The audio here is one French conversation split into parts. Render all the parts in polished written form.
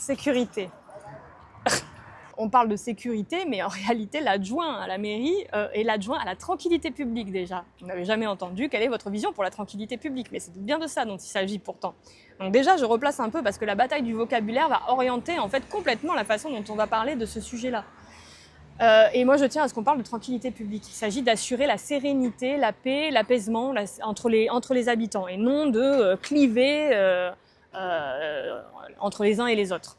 sécurité. On parle de sécurité, mais en réalité, l'adjoint à la mairie est l'adjoint à la tranquillité publique déjà. Vous n'avez jamais entendu quelle est votre vision pour la tranquillité publique, mais c'est bien de ça dont il s'agit pourtant. Donc déjà, je replace un peu parce que la bataille du vocabulaire va orienter en fait complètement la façon dont on va parler de ce sujet-là. Et moi, je tiens à ce qu'on parle de tranquillité publique. Il s'agit d'assurer la sérénité, la paix, l'apaisement entre les habitants, et non de cliver entre les uns et les autres.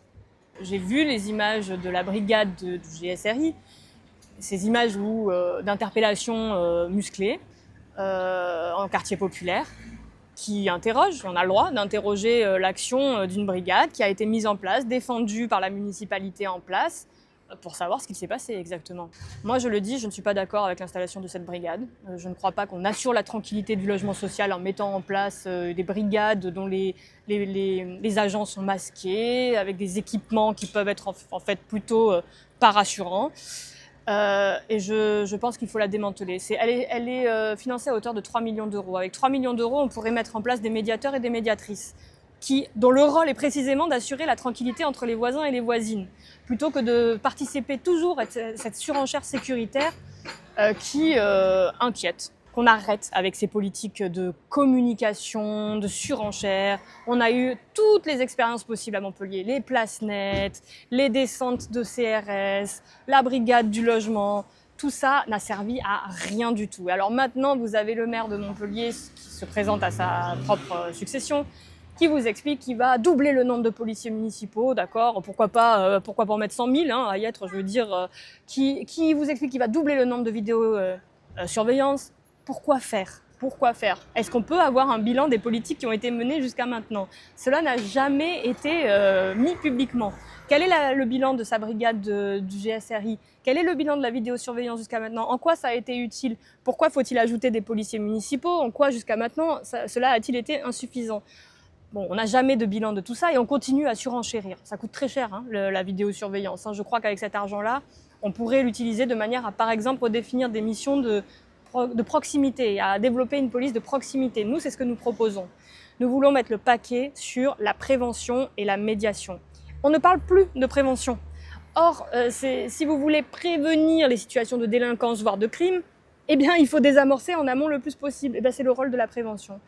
J'ai vu les images de la brigade du GSRI, ces images d'interpellations musclées en quartier populaire, qui interrogent, on a le droit d'interroger l'action d'une brigade qui a été mise en place, défendue par la municipalité en place, pour savoir ce qu'il s'est passé exactement. Moi, je le dis, je ne suis pas d'accord avec l'installation de cette brigade. Je ne crois pas qu'on assure la tranquillité du logement social en mettant en place des brigades dont les agents sont masqués, avec des équipements qui peuvent être en fait plutôt pas rassurants. Et je pense qu'il faut la démanteler. Elle est financée à hauteur de 3 millions d'euros. Avec 3 millions d'euros, on pourrait mettre en place des médiateurs et des médiatrices dont le rôle est précisément d'assurer la tranquillité entre les voisins et les voisines, plutôt que de participer toujours à cette surenchère sécuritaire qui inquiète. Qu'on arrête avec ces politiques de communication, de surenchère. On a eu toutes les expériences possibles à Montpellier, les places nettes, les descentes de CRS, la brigade du logement. Tout ça n'a servi à rien du tout. Alors maintenant, vous avez le maire de Montpellier qui se présente à sa propre succession, qui vous explique qu'il va doubler le nombre de policiers municipaux, d'accord, pourquoi pas en mettre 100 000, à y être, je veux dire, qui vous explique qu'il va doubler le nombre de vidéosurveillance. Pourquoi faire ? Est-ce qu'on peut avoir un bilan des politiques qui ont été menées jusqu'à maintenant ? Cela n'a jamais été mis publiquement. Quel est le bilan de sa brigade du GSRI ? Quel est le bilan de la vidéosurveillance jusqu'à maintenant ? En quoi ça a été utile ? Pourquoi faut-il ajouter des policiers municipaux ? En quoi jusqu'à maintenant cela a-t-il été insuffisant ? Bon, on n'a jamais de bilan de tout ça et on continue à surenchérir. Ça coûte très cher, la vidéosurveillance. Je crois qu'avec cet argent-là, on pourrait l'utiliser de manière à, par exemple, redéfinir des missions de proximité, à développer une police de proximité. Nous, c'est ce que nous proposons. Nous voulons mettre le paquet sur la prévention et la médiation. On ne parle plus de prévention. Or, si vous voulez prévenir les situations de délinquance, voire de crime, eh bien, il faut désamorcer en amont le plus possible. Eh bien, c'est le rôle de la prévention.